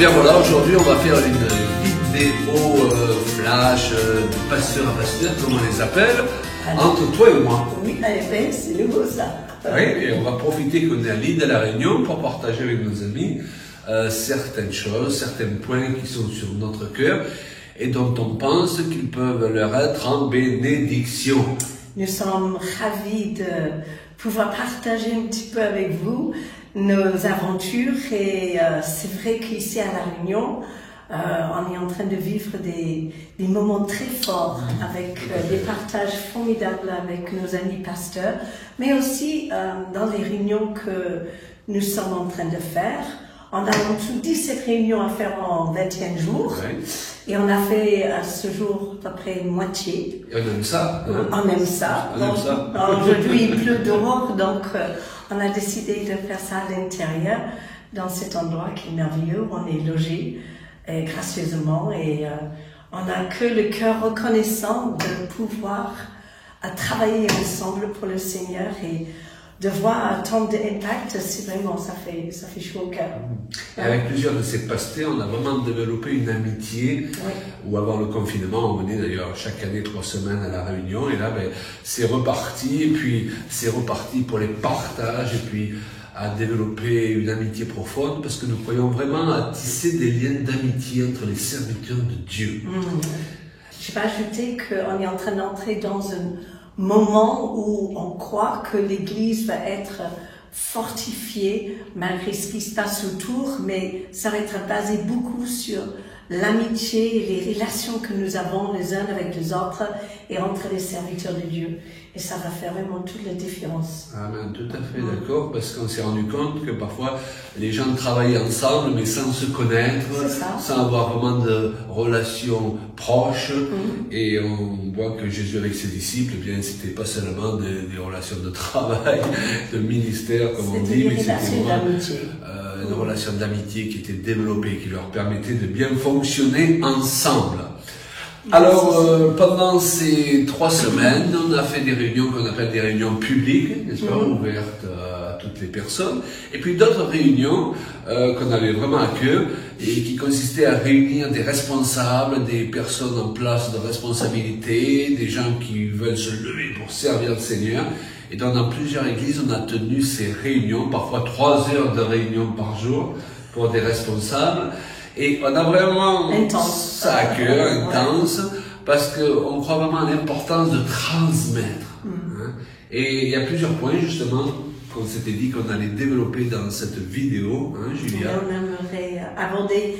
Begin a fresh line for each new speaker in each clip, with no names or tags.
Bien voilà, aujourd'hui on va faire une vidéo flash de pasteur à pasteur, comme on les appelle, entre toi et moi.
Oui, c'est nouveau ça.
Oui, et on va profiter qu'on est à l'île de la Réunion pour partager avec nos amis certaines choses, certains points qui sont sur notre cœur et dont on pense qu'ils peuvent leur être en bénédiction.
Nous sommes ravis de pouvoir partager un petit peu avec vous nos aventures et c'est vrai qu'ici à La Réunion, on est en train de vivre des moments très forts avec des partages formidables avec nos amis pasteurs, mais aussi dans les réunions que nous sommes en train de faire. On a en tout 17 réunions à faire en 21 jours.
Oui.
Et on a fait à ce jour à peu près moitié.
Et on aime ça. Hein?
On aime ça.
On aime ça.
Aujourd'hui, il pleut dehors, donc on a décidé de faire ça à l'intérieur, dans cet endroit qui est merveilleux, où on est logé gracieusement. Et on n'a que le cœur reconnaissant de pouvoir travailler ensemble pour le Seigneur et de voir tant d'impact, c'est vraiment, ça fait chaud au cœur.
Avec plusieurs de ces pasteurs, on a vraiment développé une amitié, où avant le confinement, on venait d'ailleurs chaque année 3 semaines à la Réunion, et là, c'est reparti, et puis c'est reparti pour les partages, et puis à développer une amitié profonde, parce que nous croyons vraiment à tisser des liens d'amitié entre les serviteurs de Dieu.
Je vais ajouter qu'on est en train d'entrer dans un moment où on croit que l'Église va être fortifiée malgré ce qui se passe autour, mais ça va être basé beaucoup sur l'amitié et les relations que nous avons les uns avec les autres et entre les serviteurs de Dieu. Et ça va faire vraiment toute la différence.
Amen, tout à fait d'accord, parce qu'on s'est rendu compte que parfois les gens travaillaient ensemble mais sans se connaître, sans avoir vraiment de relations proches. Et on voit que Jésus avec ses disciples, eh bien, c'était pas seulement des relations de travail, de ministère comme on dit, mais c'était vraiment une relation d'amitié qui était développée, qui leur permettait de bien fonctionner ensemble. Alors, pendant ces 3 semaines, on a fait des réunions qu'on appelle des réunions publiques, n'est-ce pas, ouvertes à toutes les personnes, et puis d'autres réunions qu'on avait vraiment à cœur et qui consistaient à réunir des responsables, des personnes en place de responsabilité, des gens qui veulent se lever pour servir le Seigneur. Et donc, dans plusieurs églises, on a tenu ces réunions, parfois 3 heures de réunion par jour pour des responsables. Et on a vraiment ça à cœur, intense, parce qu'on croit vraiment à l'importance de transmettre. Et il y a plusieurs points, justement, qu'on s'était dit qu'on allait développer dans cette vidéo, Julia.
On aimerait aborder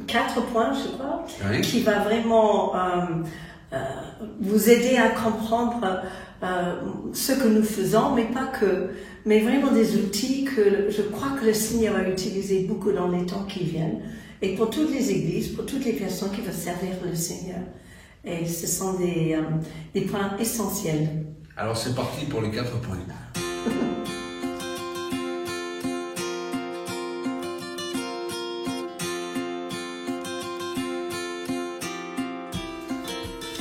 4 points, je crois, qui va vraiment vous aider à comprendre ce que nous faisons, mais pas que, mais vraiment des outils que je crois que le Seigneur va utiliser beaucoup dans les temps qui viennent, et pour toutes les églises, pour toutes les personnes qui veulent servir le Seigneur. Et ce sont des points essentiels.
Alors c'est parti pour les 4 points.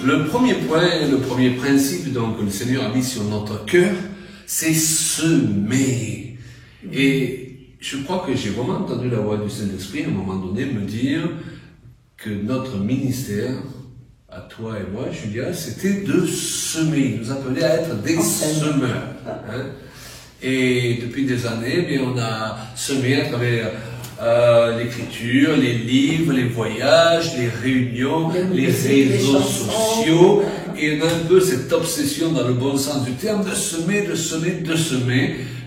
Le premier point, le premier principe donc, que le Seigneur a mis sur notre cœur, c'est semer. Et je crois que j'ai vraiment entendu la voix du Saint-Esprit à un moment donné me dire que notre ministère, à toi et moi, Julia, c'était de semer. Il nous appelait à être des semeurs. Et depuis des années, bien, on a semé à travers l'écriture, les livres, les voyages, les réunions, les réseaux sociaux, et on a un peu cette obsession dans le bon sens du terme de semer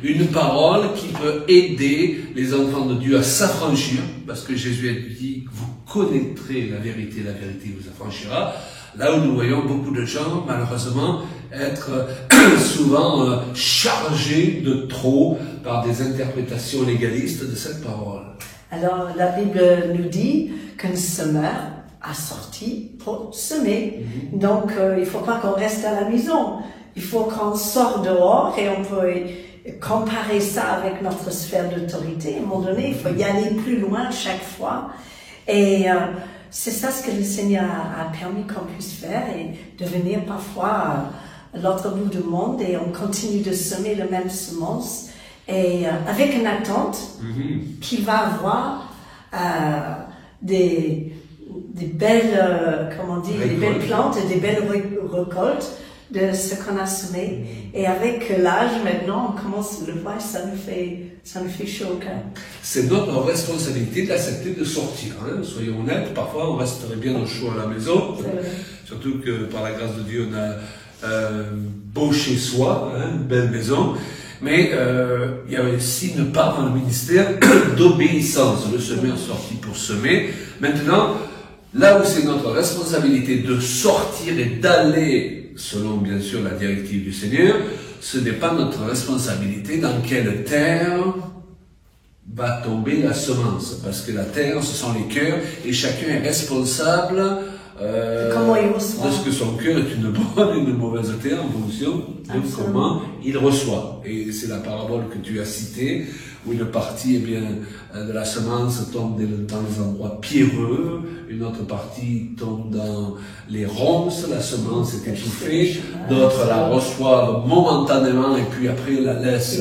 une parole qui peut aider les enfants de Dieu à s'affranchir, parce que Jésus a dit, vous connaîtrez la vérité vous affranchira. Là où nous voyons beaucoup de gens, malheureusement, être souvent chargés de trop par des interprétations légalistes de cette parole.
Alors, la Bible nous dit qu'un semeur a sorti pour semer. Donc, il ne faut pas qu'on reste à la maison. Il faut qu'on sorte dehors et on peut comparer ça avec notre sphère d'autorité. À un moment donné, il faut y aller plus loin chaque fois. Et c'est ça ce que le Seigneur a permis qu'on puisse faire et de venir parfois à l'autre bout du monde et on continue de semer la même semence et avec une attente qu'il va avoir des belles, comment dire, des belles plantes et des belles récoltes de ce qu'on a semé. Et avec l'âge, maintenant, on commence à le voir, ça nous fait chaud au cœur.
C'est notre responsabilité d'accepter de sortir. Hein. Soyons honnêtes, parfois on resterait bien au chaud à la maison. Surtout que par la grâce de Dieu, on a beau chez soi, hein, une belle maison. Mais il y a aussi une part dans le ministère d'obéissance. Le semeur sortit pour semer. Maintenant, là où c'est notre responsabilité de sortir et d'aller, selon bien sûr la directive du Seigneur, ce n'est pas notre responsabilité dans quelle terre va tomber la semence. Parce que la terre, ce sont les cœurs, et chacun est responsable
comment il reçoit.
de ce que son cœur est une bonne et une mauvaise terre en fonction de comment il reçoit. Et c'est la parabole que tu as citée, où une partie de la semence tombe dans des endroits pierreux, une autre partie tombe dans les ronces, la semence est étouffée, d'autres la reçoivent momentanément et puis après la laissent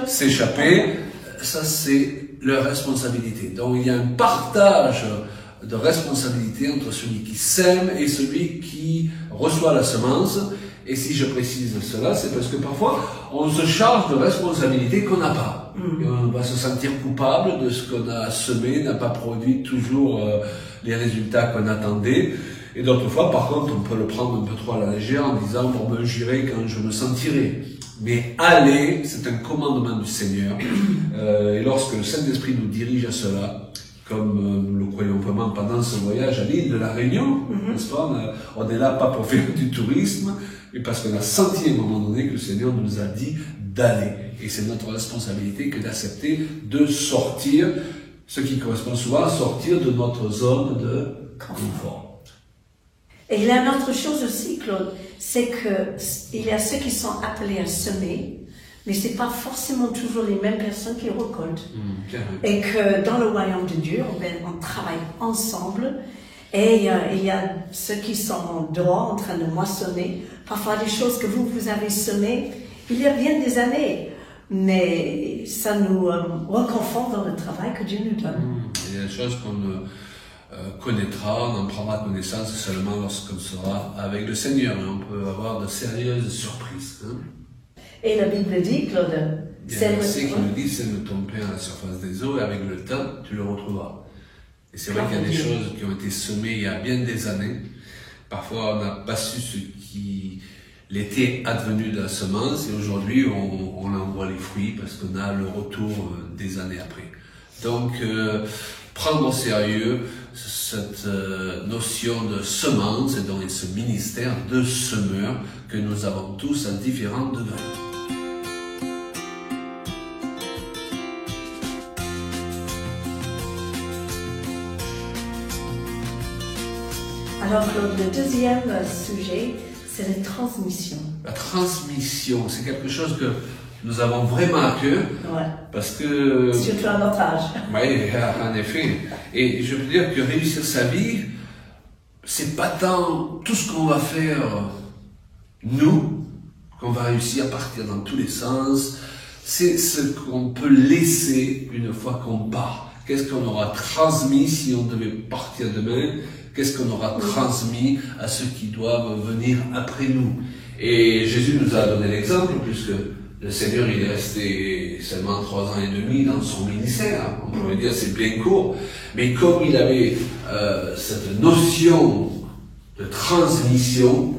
s'échapper. Ça, c'est leur responsabilité. Donc il y a un partage de responsabilité entre celui qui sème et celui qui reçoit la semence. Et si je précise cela, c'est parce que parfois, on se charge de responsabilités qu'on n'a pas. Et on va se sentir coupable de ce qu'on a semé, n'a pas produit toujours les résultats qu'on attendait. Et d'autres fois, par contre, on peut le prendre un peu trop à la légère en disant « bon, ben, j'irai quand je me sentirai ». Mais aller, c'est un commandement du Seigneur. Et lorsque le Saint-Esprit nous dirige à cela, comme nous le croyons vraiment pendant ce voyage à l'île de la Réunion, n'est-ce pas? On est là pas pour faire du tourisme, mais parce qu'on a senti à un moment donné que le Seigneur nous a dit d'aller. Et c'est notre responsabilité que d'accepter de sortir, ce qui correspond souvent à sortir de notre zone de confort.
Et il y a une autre chose aussi, Claude, c'est qu'il y a ceux qui sont appelés à semer, mais c'est pas forcément toujours les mêmes personnes qui récoltent. Et que dans le royaume de Dieu, on travaille ensemble. Et il y a ceux qui sont dehors en train de moissonner. Parfois des choses que vous avez semées il y a bien des années. Mais ça nous reconforte dans le travail que Dieu nous donne.
Il y a des choses qu'on connaîtra, on en prendra connaissance seulement lorsqu'on sera avec le Seigneur. Et on peut avoir de sérieuses surprises. Hein.
Et la Bible dit, Claude,
il y a un verset qui nous dit, sème ton pain à la surface des eaux et avec le temps, tu le retrouveras. Et c'est vrai qu'il y a des choses qui ont été semées il y a bien des années. Parfois, on n'a pas su ce qui l'était advenu de la semence et aujourd'hui, on en voit les fruits parce qu'on a le retour des années après. Donc, prendre au sérieux cette notion de semence et donc ce ministère de semeur que nous avons tous à différents degrés.
Alors, le deuxième sujet, c'est la transmission.
La transmission, c'est quelque chose que nous avons vraiment à cœur.
Ouais.
Parce que...
Surtout à notre âge.
Oui, en effet. Et je veux dire que réussir sa vie, c'est pas tant tout ce qu'on va faire, nous, qu'on va réussir à partir dans tous les sens, c'est ce qu'on peut laisser une fois qu'on part. Qu'est-ce qu'on aura transmis si on devait partir demain? Qu'est-ce qu'on aura transmis à ceux qui doivent venir après nous? Et Jésus nous a donné l'exemple, puisque le Seigneur, il est resté seulement 3 ans et demi dans son ministère. On pourrait dire c'est bien court. Mais comme il avait cette notion de transmission,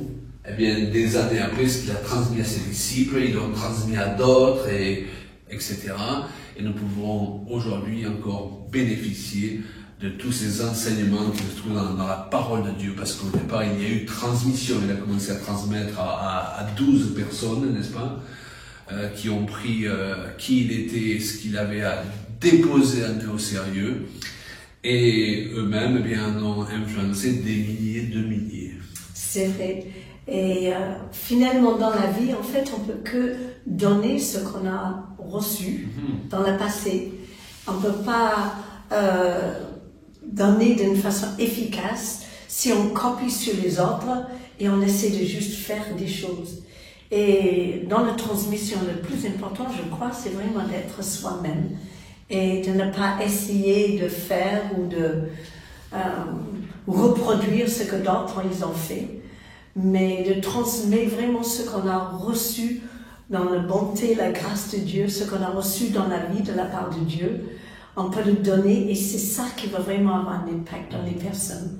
eh bien, des années après, ce qu'il a transmis à ses disciples, il l'a transmis à d'autres, etc. Et nous pouvons aujourd'hui encore bénéficier de tous ces enseignements qui se trouvent dans la parole de Dieu, parce qu'au départ, il y a eu transmission. Il a commencé à transmettre à 12 personnes, n'est-ce pas, qui ont pris qui il était, ce qu'il avait à déposer un peu au sérieux, et eux-mêmes, eh bien, ont influencé des milliers de milliers.
C'est vrai. Et finalement, dans la vie, en fait, on peut que donner ce qu'on a reçu dans le passé. On ne peut pas donner d'une façon efficace si on copie sur les autres et on essaie de juste faire des choses. Et dans la transmission, le plus important, je crois, c'est vraiment d'être soi-même et de ne pas essayer de faire ou de reproduire ce que d'autres ils ont fait, mais de transmettre vraiment ce qu'on a reçu dans la bonté, la grâce de Dieu, ce qu'on a reçu dans la vie de la part de Dieu. On peut le donner et c'est ça qui va vraiment avoir un impact dans les personnes.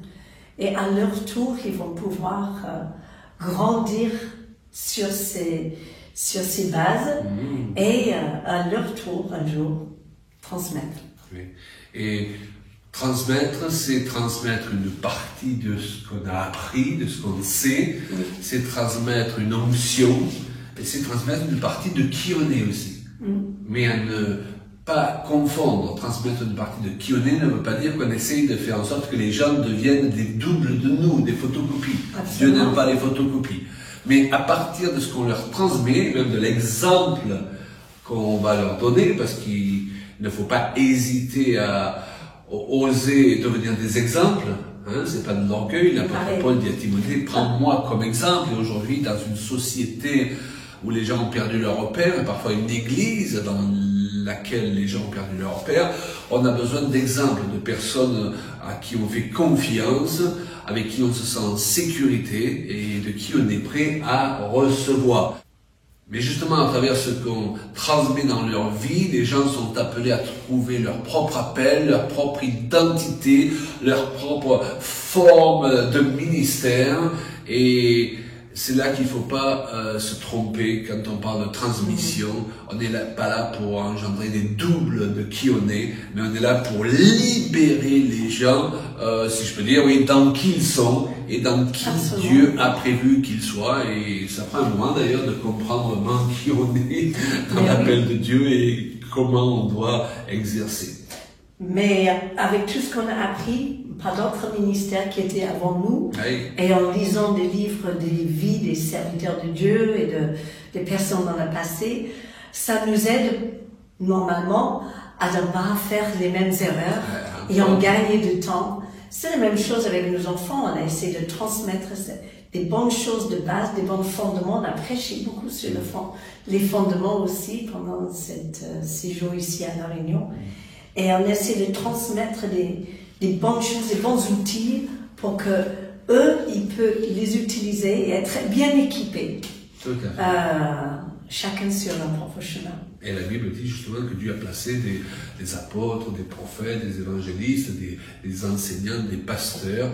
Et à leur tour, ils vont pouvoir grandir sur ces bases et à leur tour, un jour, transmettre.
Oui. Et transmettre, c'est transmettre une partie de ce qu'on a appris, de ce qu'on sait, c'est transmettre une onction, et c'est transmettre une partie de qui on est aussi. Mais à ne pas confondre, transmettre une partie de qui on est ne veut pas dire qu'on essaye de faire en sorte que les gens deviennent des doubles de nous, des photocopies. Absolument. Dieu n'aime pas les photocopies. Mais à partir de ce qu'on leur transmet, même de l'exemple qu'on va leur donner, parce qu'il ne faut pas hésiter à oser devenir des exemples, hein, c'est pas de l'orgueil. L'apôtre Paul dit à Timothée, prends-moi comme exemple. Et aujourd'hui, dans une société où les gens ont perdu leur repère, et parfois une église dans laquelle les gens ont perdu leur repère, on a besoin d'exemples, de personnes à qui on fait confiance, avec qui on se sent en sécurité et de qui on est prêt à recevoir. Mais justement, à travers ce qu'on transmet dans leur vie, les gens sont appelés à trouver leur propre appel, leur propre identité, leur propre forme de ministère. Et c'est là qu'il ne faut pas se tromper quand on parle de transmission. On n'est pas là pour engendrer des doubles de qui on est, mais on est là pour libérer les gens, si je peux dire, oui, dans qui ils sont et dans qui Dieu a prévu qu'ils soient. Et ça prend un moment d'ailleurs de comprendre vraiment qui on est dans l'appel de Dieu et comment on doit exercer.
Mais avec tout ce qu'on a appris par d'autres ministères qui étaient avant nous, et en lisant des livres des vies des serviteurs de Dieu et des personnes dans le passé, ça nous aide normalement à ne pas faire les mêmes erreurs et en gagner du temps. C'est la même chose avec nos enfants, on a essayé de transmettre des bonnes choses de base, des bons fondements. On a prêché beaucoup sur les fondements aussi pendant ces 6 jours ici à La Réunion. Et on essaie de transmettre des bonnes choses, des bons outils pour que eux, ils peuvent les utiliser et être bien équipés.
Tout à fait.
Chacun sur leur propre chemin.
Et la Bible dit justement que Dieu a placé des apôtres, des prophètes, des évangélistes, des enseignants, des pasteurs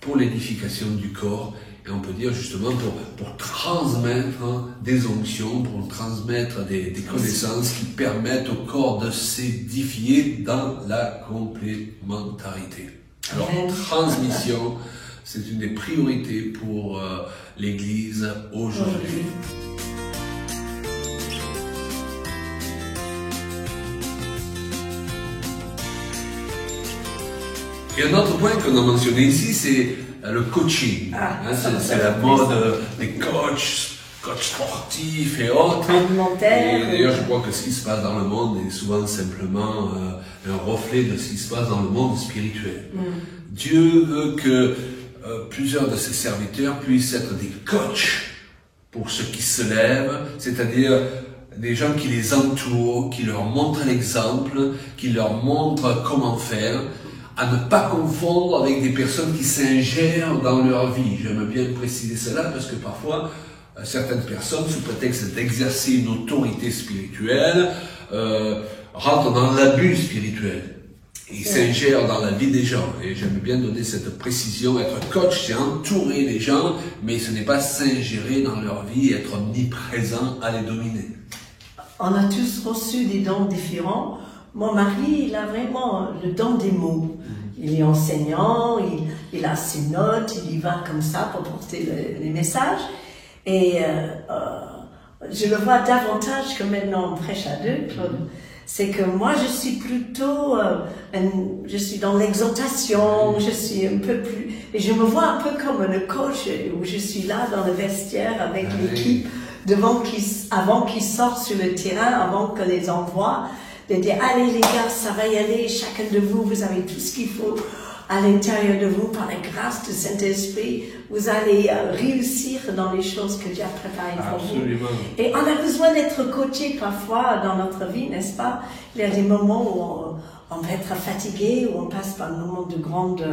pour l'édification du corps. Et on peut dire justement pour transmettre des onctions, pour transmettre des connaissances qui permettent au corps de s'édifier dans la complémentarité. Alors, transmission, c'est une des priorités pour l'Église aujourd'hui. Et un autre point qu'on a mentionné ici, c'est le coaching. C'est la mode des coachs sportifs et autres. Et d'ailleurs, je crois que ce qui se passe dans le monde est souvent simplement un reflet de ce qui se passe dans le monde spirituel. Dieu veut que plusieurs de ses serviteurs puissent être des coachs pour ceux qui se lèvent, c'est-à-dire des gens qui les entourent, qui leur montrent l'exemple, qui leur montrent comment faire, à ne pas confondre avec des personnes qui s'ingèrent dans leur vie. J'aime bien préciser cela parce que parfois, certaines personnes, sous prétexte d'exercer une autorité spirituelle, rentrent dans l'abus spirituel. Ils s'ingèrent dans la vie des gens. Et j'aime bien donner cette précision. Être coach, c'est entourer les gens, mais ce n'est pas s'ingérer dans leur vie, être omniprésent à les dominer.
On a tous reçu des dons différents. Mon mari, il a vraiment le don des mots. Il est enseignant, il a ses notes, il y va comme ça pour porter les messages. Et je le vois davantage que maintenant on prêche à deux, Claude. C'est que moi, je suis plutôt, je suis dans l'exhortation, je suis un peu plus, et je me vois un peu comme le coach, où je suis là dans le vestiaire avec l'équipe, avant qu'ils sortent sur le terrain, avant que les envoie, de dire, allez les gars, ça va y aller, chacun de vous, vous avez tout ce qu'il faut, à l'intérieur de vous, par la grâce du Saint-Esprit, vous allez réussir dans les choses que Dieu a préparées pour
Absolument.
vous. Et on a besoin d'être coaché parfois dans notre vie, n'est-ce pas? Il y a des moments où on va être fatigué, où on passe par un moment de grande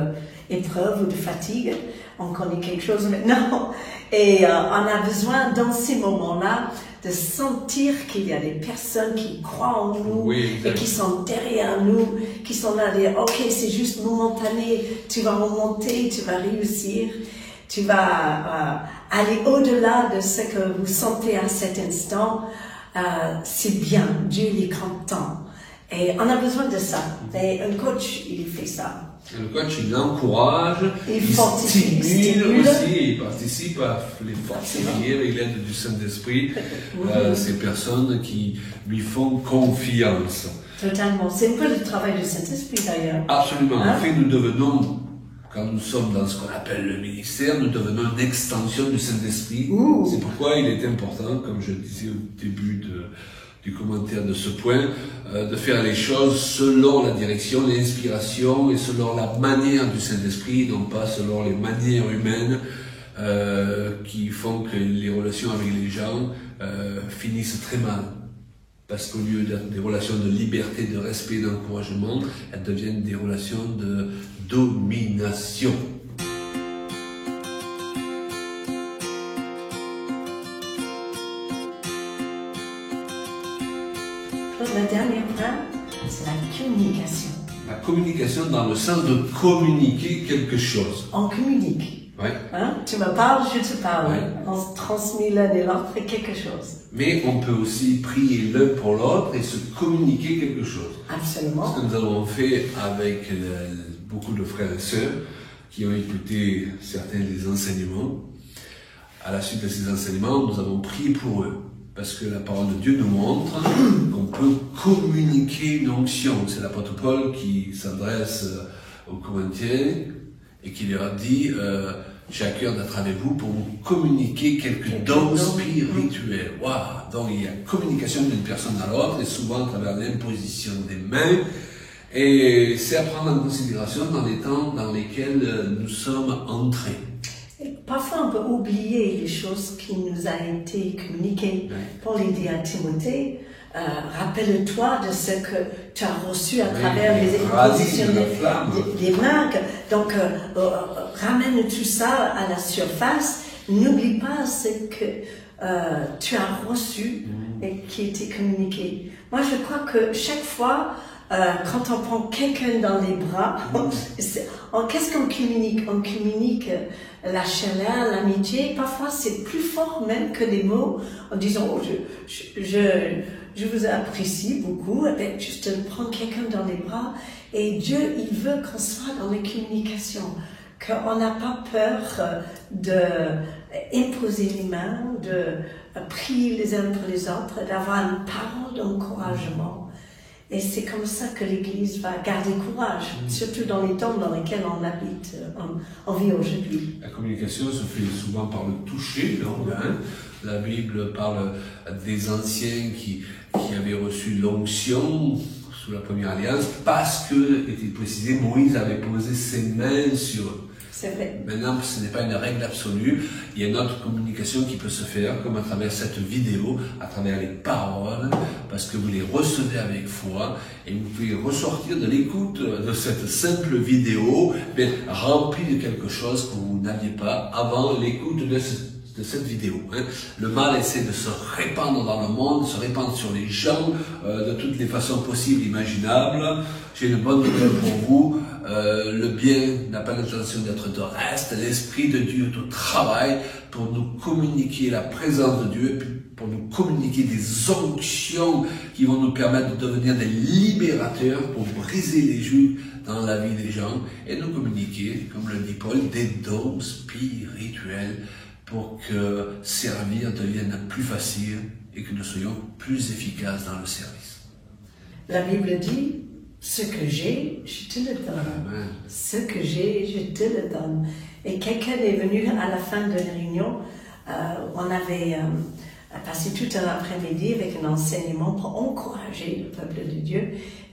épreuve ou de fatigue. On connaît quelque chose maintenant. Et on a besoin, dans ces moments-là, de sentir qu'il y a des personnes qui croient en nous,
Oui,
et qui sont derrière nous, qui sont là à dire, ok, c'est juste momentané, tu vas remonter, tu vas réussir, tu vas aller au-delà de ce que vous sentez à cet instant. C'est bien, Dieu il est content. Et on a besoin de ça. Et un coach, il fait ça.
Le coach, il encourage, il stimule aussi, il participe à les fortifier avec l'aide du Saint-Esprit, ces personnes qui lui font confiance.
Totalement. C'est un peu le travail du Saint-Esprit d'ailleurs.
Absolument. En fait, nous devenons, quand nous sommes dans ce qu'on appelle le ministère, nous devenons une extension du Saint-Esprit. C'est pourquoi il est important, comme je le disais au début du commentaire de ce point, de faire les choses selon la direction, l'inspiration et selon la manière du Saint-Esprit, non pas selon les manières humaines qui font que les relations avec les gens finissent très mal. Parce qu'au lieu d'être des relations de liberté, de respect, d'encouragement, elles deviennent des relations de domination.
Le dernier point, c'est la communication.
La communication dans le sens de communiquer quelque chose.
On communique.
Ouais.
Hein? Tu me parles, je te parle.
Ouais.
On se transmet l'un et l'autre quelque chose.
Mais on peut aussi prier l'un pour l'autre et se communiquer quelque chose.
Absolument.
Ce que nous avons fait avec beaucoup de frères et sœurs qui ont écouté certains des enseignements. À la suite de ces enseignements, nous avons prié pour eux. Parce que la parole de Dieu nous montre qu'on peut communiquer une onction. C'est l'apôtre Paul qui s'adresse aux Corinthiens et qui leur dit j'ai à cœur d'être avec vous pour vous communiquer quelques dons spirituels. Waouh! Donc il y a communication d'une personne à l'autre et souvent à travers l'imposition des mains. Et c'est à prendre en considération dans les temps dans lesquels nous sommes entrés.
Et parfois, on peut oublier les choses qui nous ont été communiquées. Paul dit à Timothée, rappelle-toi de ce que tu as reçu à travers les expositions des marques. Donc, ramène tout ça à la surface. N'oublie pas ce que tu as reçu et qui était communiqué. Moi, je crois que chaque fois, quand on prend quelqu'un dans les bras, qu'est-ce qu'on communique? On communique la chaleur, l'amitié. Parfois, c'est plus fort même que des mots en disant oh, je vous apprécie beaucoup. Et bien, juste prendre quelqu'un dans les bras. Et Dieu, il veut qu'on soit dans les communications, qu'on n'a pas peur d'imposer les mains, de prier les uns pour les autres, d'avoir une parole d'encouragement. Et c'est comme ça que l'Église va garder courage, surtout dans les temps dans lesquels on habite, on vit aujourd'hui.
La communication se fait souvent par le toucher, donc, La Bible parle des anciens qui avaient reçu l'onction sous la première alliance parce que, est-il précisé, Moïse avait posé ses mains sur eux.
C'est vrai.
Maintenant, ce n'est pas une règle absolue. Il y a une autre communication qui peut se faire, comme à travers cette vidéo, à travers les paroles, parce que vous les recevez avec foi, et vous pouvez ressortir de l'écoute de cette simple vidéo, mais remplie de quelque chose que vous n'aviez pas avant l'écoute de cette vidéo. Le mal essaie de se répandre dans le monde, de se répandre sur les gens, de toutes les façons possibles, imaginables. J'ai une bonne nouvelle pour vous. Le bien n'a pas l'intention d'être de reste. L'Esprit de Dieu est au travail pour nous communiquer la présence de Dieu, pour nous communiquer des onctions qui vont nous permettre de devenir des libérateurs pour briser les joues dans la vie des gens et nous communiquer, comme le dit Paul, des dons spirituels pour que servir devienne plus facile et que nous soyons plus efficaces dans le service.
La Bible dit ce que j'ai, je te le donne.
Amen.
Ce que j'ai, je te le donne. Et quelqu'un est venu à la fin de la réunion, on avait passé tout un après-midi avec un enseignement pour encourager le peuple de Dieu.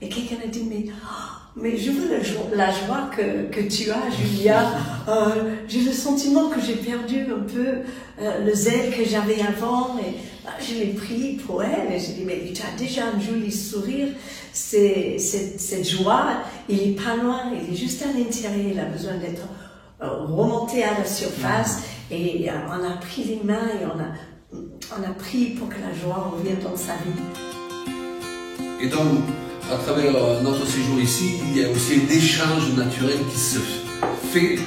Et quelqu'un a dit, mais je veux la joie que tu as, Julia. J'ai le sentiment que j'ai perdu un peu le zèle que j'avais avant. Et je l'ai pris pour elle. Et j'ai dit, mais tu as déjà un joli sourire. Cette joie, il est pas loin, il est juste à l'intérieur. Il a besoin d'être remonté à la surface. Et on a pris les mains et on a prié pour que la joie revienne dans sa vie.
Et donc, à travers notre séjour ici, il y a aussi un échange naturel qui se fait.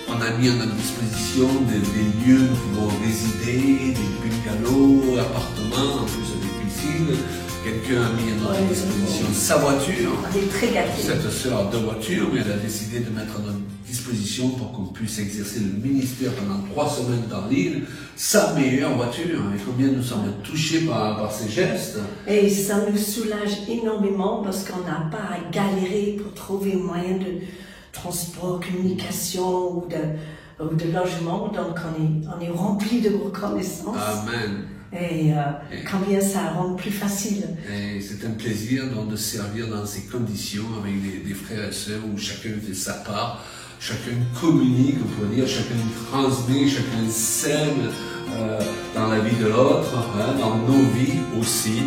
On a mis à notre disposition des lieux où nous pouvons résider, des bungalows, appartements, en plus des piscines. Quelqu'un a mis à notre disposition sa voiture.
On est très gâtés.
Cette sœur a 2 voitures, mais elle a décidé de mettre à notre disposition pour qu'on puisse exercer le ministère pendant 3 semaines dans l'île, sa meilleure voiture. Et combien nous sommes touchés par ces gestes.
Et ça nous soulage énormément parce qu'on n'a pas à galérer pour trouver un moyen de transport, communication ou de logement. Donc on est rempli de reconnaissance.
Amen.
Et combien ça rend plus facile.
Et c'est un plaisir donc de servir dans ces conditions avec des frères et sœurs où chacun fait sa part, chacun communique, on pourrait dire, chacun transmet, chacun sème dans la vie de l'autre, dans nos vies aussi,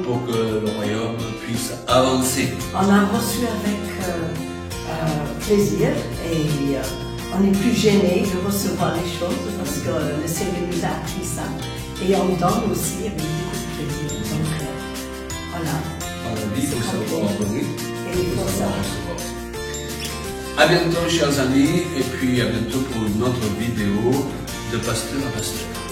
pour que le royaume puisse avancer.
On a reçu avec plaisir et on n'est plus gêné de recevoir les choses parce que le Seigneur nous a appris ça. Et on donne aussi avec beaucoup de plaisir. Donc, voilà.
Il faut savoir donner.
Et il faut savoir.
À bientôt, chers amis, et puis à bientôt pour une autre vidéo de pasteur à pasteur.